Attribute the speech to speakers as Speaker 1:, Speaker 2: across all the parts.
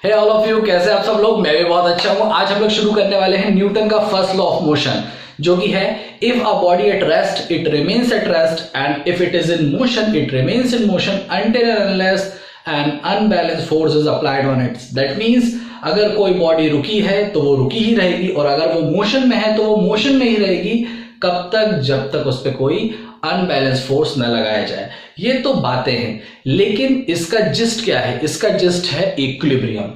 Speaker 1: Hey all of you, कैसे आप सब लोग। मैं भी बहुत अच्छा हूं। आज हम लोग शुरू करने वाले हैं न्यूटन का फर्स्ट लॉ ऑफ मोशन, जो कि है if a body at rest it remains at rest and if it is in motion it remains in motion until and unless N unbalanced force is applied on it. That means अगर कोई body रुकी है तो वो रुकी ही रहेगी, और अगर वो मोशन में है तो वो मोशन में ही रहेगी। कब तक? जब तक उस पर कोई अनबैलेंस फोर्स न लगाया जाए। ये तो बातें हैं, लेकिन इसका जिस्ट क्या है? इसका जिस्ट है इक्विलिब्रियम।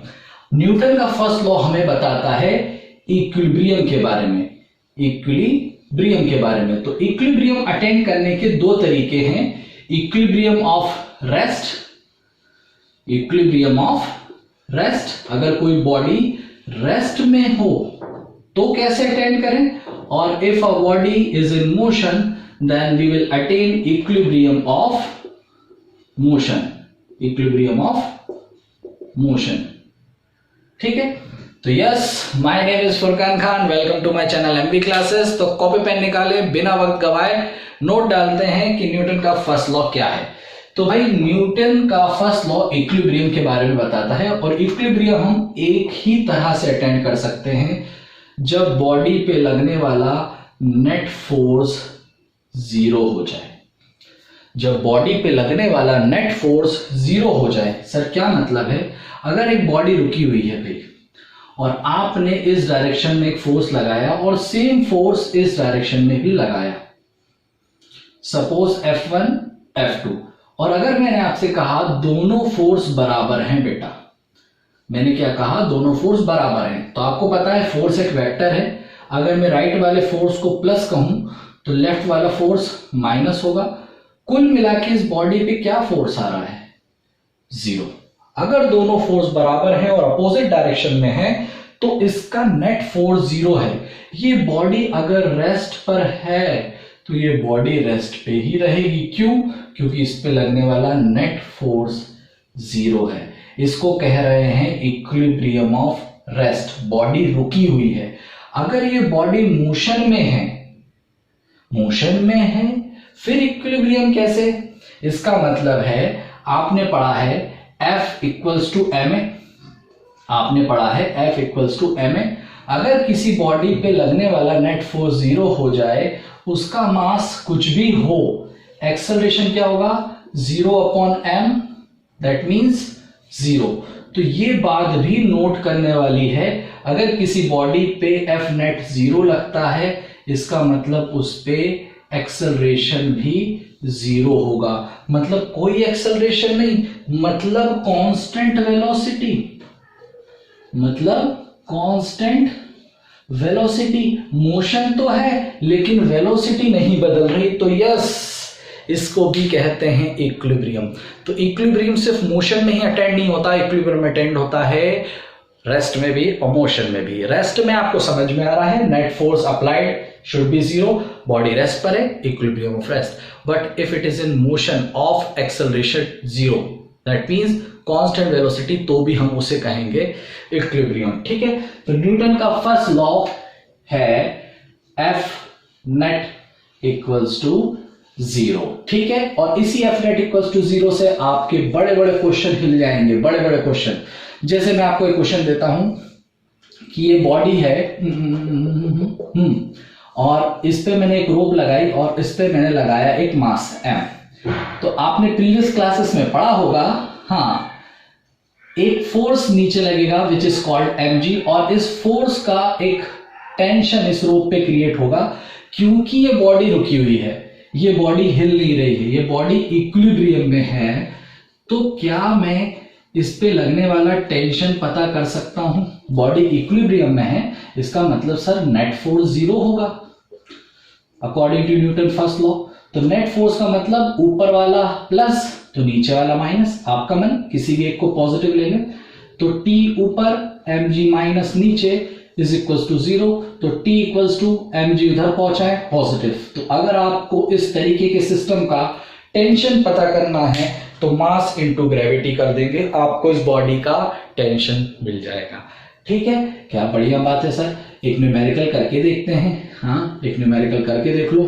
Speaker 1: न्यूटन का फर्स्ट लॉ हमें बताता है इक्विलिब्रियम के बारे में, इक्विलिब्रियम के बारे में। तो इक्विलिब्रियम अटेंड करने के दो तरीके हैं, equilibrium of rest, equilibrium of rest. अगर कोई बॉडी रेस्ट में हो तो कैसे अटेंड करें, और if a body is in motion then we will attain equilibrium of motion, equilibrium of motion। ठीक है, तो yes, my name is Furkan Khan, welcome to my channel MB classes. तो कॉपी पेन निकाले, बिना वक्त गवाए नोट डालते हैं कि न्यूटन का फर्स्ट लॉ क्या है। तो भाई न्यूटन का फर्स्ट लॉ इक्विलिब्रियम के बारे में बताता है, और इक्विलिब्रियम हम एक ही तरह से अटेंड कर सकते हैं जब बॉडी पे लगने वाला नेट फोर्स जीरो हो जाए। जब बॉडी पे लगने वाला नेट फोर्स जीरो हो जाए। सर क्या मतलब है? अगर एक बॉडी रुकी हुई है भाई, और आपने इस डायरेक्शन में एक फोर्स लगाया और सेम फोर्स इस डायरेक्शन में भी लगाया, सपोज F1 F2, और अगर मैंने आपसे कहा दोनों फोर्स बराबर हैं बेटा, मैंने क्या कहा? दोनों फोर्स बराबर हैं। तो आपको पता है फोर्स एक वेक्टर है। अगर मैं राइट वाले फोर्स को प्लस कहूं तो लेफ्ट वाला फोर्स माइनस होगा। कुल मिला के इस बॉडी पे क्या फोर्स आ रहा है? जीरो। अगर दोनों फोर्स बराबर हैं और अपोजिट डायरेक्शन में है तो इसका नेट फोर्स जीरो है। ये बॉडी अगर रेस्ट पर है तो ये बॉडी रेस्ट पे ही रहेगी। क्यों? क्योंकि इस पे लगने वाला नेट फोर्स जीरो है। इसको कह रहे हैं इक्विलिब्रियम ऑफ रेस्ट। बॉडी रुकी हुई है। अगर ये बॉडी मोशन में है, मोशन में है, फिर इक्विलिब्रियम कैसे? इसका मतलब है आपने पढ़ा है F इक्वल्स टू ma, आपने पढ़ा है F इक्वल्स टू ma। अगर किसी बॉडी पे लगने वाला नेट फोर्स जीरो हो जाए, उसका मास कुछ भी हो, एक्सेलरेशन क्या होगा? 0/m, that means zero. तो ये बात भी नोट करने वाली है। अगर किसी बॉडी पे F नेट जीरो लगता है, इसका मतलब उस पे एक्सेलरेशन भी जीरो होगा। मतलब कोई एक्सेलरेशन नहीं, मतलब कांस्टेंट वेलोसिटी, मतलब कांस्टेंट वेलोसिटी। मोशन तो है लेकिन वेलोसिटी नहीं बदल रही। तो यस, इसको भी कहते हैं इक्विलिब्रियम। तो इक्विलिब्रियम सिर्फ मोशन में ही अटेंड नहीं होता, इक्विलिब्रियम अटेंड होता है रेस्ट में भी और मोशन में भी। रेस्ट में आपको समझ में आ रहा है, net force applied should be zero, body rest पर है, equilibrium of rest. But if it is in motion of acceleration zero, that means constant velocity, तो भी हम उसे कहेंगे इक्विलिब्रियम। ठीक है, तो न्यूटन का फर्स्ट लॉ है F net equals to zero. ठीक है, और इसी F net equals to zero से आपके बड़े बड़े क्वेश्चन हिल जाएंगे, बड़े बड़े क्वेश्चन। जैसे मैं आपको एक क्वेश्चन देता हूं कि ये बॉडी है और इस पे मैंने एक रोप लगाई और इस पे मैंने लगाया एक मास m। तो आपने प्रीवियस क्लासेस में पढ़ा होगा, हाँ, एक फोर्स नीचे लगेगा विच इज कॉल्ड mg, और इस फोर्स का एक टेंशन इस रोप पे क्रिएट होगा। क्योंकि ये बॉडी रुकी हुई है, ये बॉडी हिल नहीं रही है, ये बॉडी इक्विलिब्रियम में है, तो क्या मैं इस पे लगने वाला टेंशन पता कर सकता हूं? बॉडी इक्विलिब्रियम में है, इसका मतलब सर नेट फोर्स जीरो होगा according to Newton first law. तो नेट फोर्स का मतलब ऊपर वाला प्लस तो नीचे वाला माइनस। आपका मन किसी भी एक को पॉजिटिव ले लें, तो T ऊपर mg माइनस नीचे इज इक्वल्स टू जीरो। तो T इक्वल्स टू mg उधर पहुंचा है पॉजिटिव। तो अगर आपको इस तरीके के सिस्टम का टेंशन पता करना है तो मास इनटू ग्रेविटी कर देंगे, आपको इस बॉडी का टेंशन मिल जाएगा। ठीक है, क्या बढ़िया बात है सर। एक न्यूमेरिकल करके देखते हैं। हाँ, एक न्यूमेरिकल करके देख लो।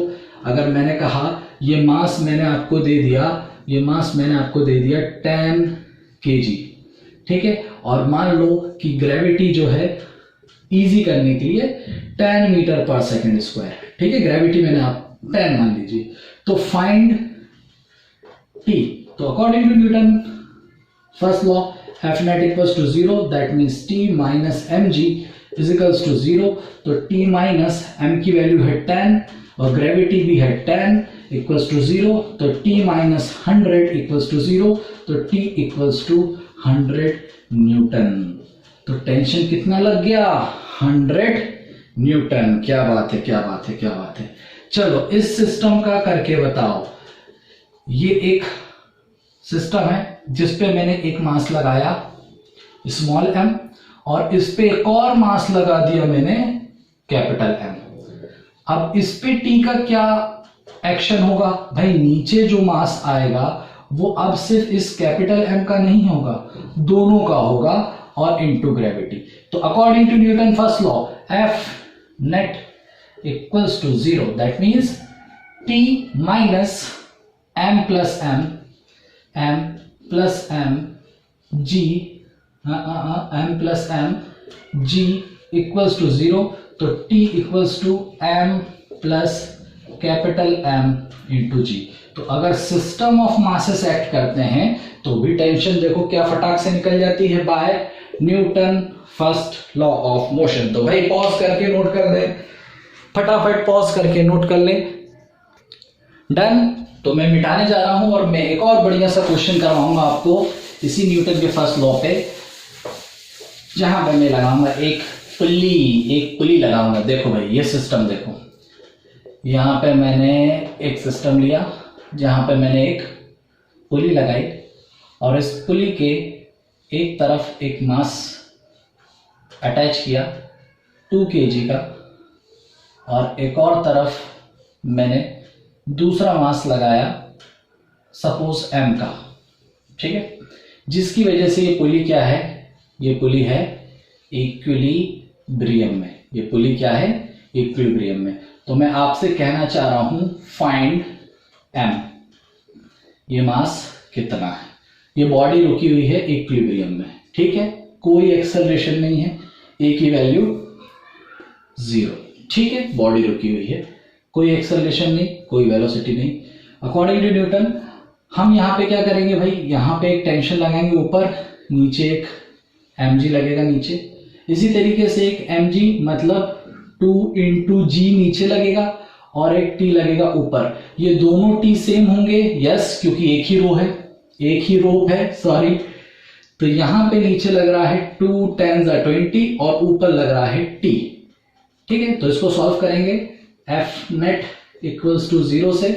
Speaker 1: अगर मैंने कहा ये मास मैंने आपको दे दिया, ये मास मैंने आपको दे दिया 10 kg, ठीक है। और मान लो कि ग्रेविटी जो है इजी करने के लिए 10 मीटर पर सेकेंड स्क्वायर, ठीक है, ग्रेविटी मैंने आप 10 मान लीजिए। तो फाइंड टी। तो according to Newton first law F net equals to 0, that means T minus M G is equals to 0। तो टी माइनस एम की वैल्यू है 10 और ग्रेविटी भी है 10 इक्वल्स टू 0। तो टी माइनस 100 इक्वल्स टू 0। तो T equals to 100 newton. तो tension कितना लग गया? 100 न्यूटन। क्या बात है, क्या बात है, क्या बात है। चलो इस सिस्टम का करके बताओ। ये एक सिस्टम है जिसपे मैंने एक मास लगाया स्मॉल m और इस पे एक और मास लगा दिया मैंने कैपिटल M। अब इस पे t का क्या एक्शन होगा? भाई नीचे जो मास आएगा वो अब सिर्फ इस कैपिटल M का नहीं होगा, दोनों का होगा और इनटू ग्रेविटी। तो according to Newton first law F net equals to 0, that means T minus M plus M, M plus M G, M plus M G equals to 0। तो T equals to M plus capital M into G। तो अगर system of masses act करते हैं तो भी tension देखो क्या फटाक से निकल जाती है by Newton first law of motion. तो भाई पॉज करके नोट कर ले, फटाफट पॉज करके नोट कर ले। डन। तो मैं मिटाने जा रहा हूं और मैं एक और बढ़िया सा क्वेश्चन करवाऊंगा आपको इसी न्यूटन के फर्स्ट लॉ पे, जहां पे मैं लगाऊंगा एक पुली लगाऊंगा। देखो भाई ये सिस्टम देखो, यहां पे मैंने एक सिस्टम लिया जहां पे मैंने एक पुली लगाई और इस पुली के एक तरफ एक मास अटैच किया 2 kg का और एक और तरफ मैंने दूसरा मास लगाया सपोज m का, ठीक है, जिसकी वजह से ये पुली क्या है? ये पुली है इक्विलिब्रियम में। ये पुली क्या है? इक्विलिब्रियम में। तो मैं आपसे कहना चाह रहा हूं फाइंड m, ये मास कितना है। ये बॉडी रुकी हुई है इक्विलिब्रियम में, ठीक है, कोई एक्सेलरेशन नहीं है, a की वैल्यू 0, ठीक है, बॉडी रुकी हुई है, कोई एक्सेलरेशन नहीं, कोई वेलोसिटी नहीं। अकॉर्डिंग टू न्यूटन हम यहाँ पे क्या करेंगे भाई? यहाँ पे एक टेंशन लगाएंगे ऊपर, नीचे एक mg लगेगा नीचे। इसी तरीके से एक mg मतलब 2 इंटू जी नीचे लगेगा और एक t लगेगा ऊपर। ये दोनों t सेम होंगे, यस, क्योंकि एक ही रो है, एक ही रोप है, सॉरी। तो यहाँ पे नीचे लग रहा है 2 10 20 और ऊपर लग रहा है t, ठीक है। तो इसको सॉल्व करेंगे F नेट इक्वल्स टू 0 से,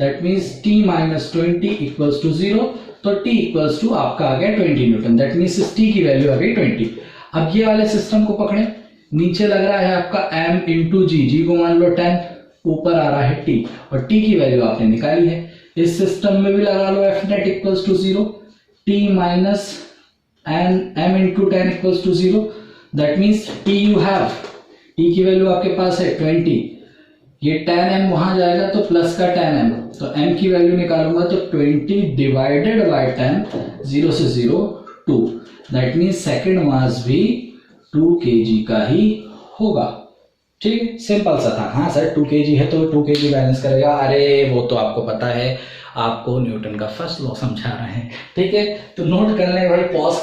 Speaker 1: that means t minus 20 equals to 0। तो t इक्वल्स टू आपका आ गया 20 न्यूटन, दैट मीन्स इस t की वैल्यू आ गई 20। अब ये वाले सिस्टम को पकड़े, नीचे लग रहा है आपका m इंटू जी को मान लो 10, ऊपर आ रहा है t और t की वैल्यू आपने निकाली है। इस सिस्टम में भी लगा लो F net equals to 0, t minus m into 10 equals to 0, that means t you have, t की वैल्यू आपके पास है 20, ये 10m वहां जाएगा तो प्लस का 10m, तो m की वैल्यू निकालूंगा तो 20 डिवाइडेड बाय 10, 0 से 0 2, दैट मीन्स सेकंड मास भी 2 kg का ही होगा, ठीक है, सिंपल सा था। हाँ सर 2 kg है तो 2 kg बैलेंस करेगा, अरे वो तो आपको पता है, आपको न्यूटन का फर्स्ट लॉ समझा रहे हैं, ठीक है। तो नोट कर लें भाई, पॉज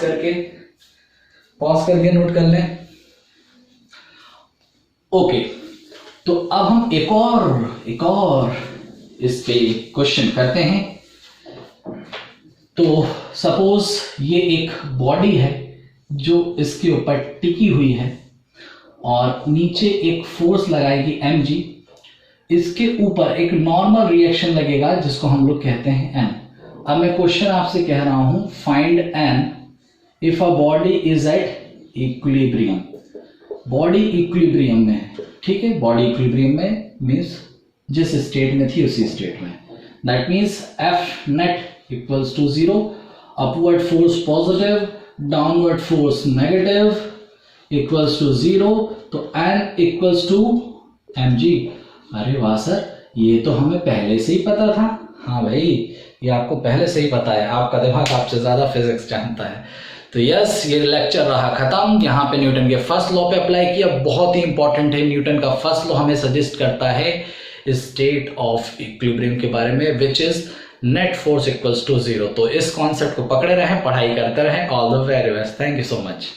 Speaker 1: करके नोट कर लें। ओके, तो अब हम एक और इस पे क्वेश्चन करते हैं। तो सपोज ये एक बॉडी है जो इसके ऊपर टिकी हुई है और नीचे एक फोर्स लगाएगी mg, इसके ऊपर एक नॉर्मल रिएक्शन लगेगा जिसको हम लोग कहते हैं n। अब मैं क्वेश्चन आपसे कह रहा हूं find n if a body is at equilibrium. Body equilibrium में है, ठीक है, बॉडी इक्विलिब्रियम में मीन्स जिस स्टेट में थी उसी स्टेट में, that means F net equals to 0, upward force positive, downward force negative equals to 0, तो n इक्वल्स टू mg। अरे वाह सर, ये तो हमें पहले से ही पता था। हाँ भाई, ये आपको पहले से ही पता है, आपका दिमाग आपसे ज्यादा फिजिक्स जानता है। तो यस, ये लेक्चर रहा खत्म। यहाँ पे न्यूटन के फर्स्ट लॉ पे अप्लाई किया, बहुत ही इंपॉर्टेंट है। न्यूटन का फर्स्ट लॉ हमें सजेस्ट करता है स्टेट ऑफ इक्विलिब्रियम के बारे में, which is net force equals to 0। तो इस कॉन्सेप्ट को पकड़े रहें, पढ़ाई करते रहें। All the very best, thank you so much.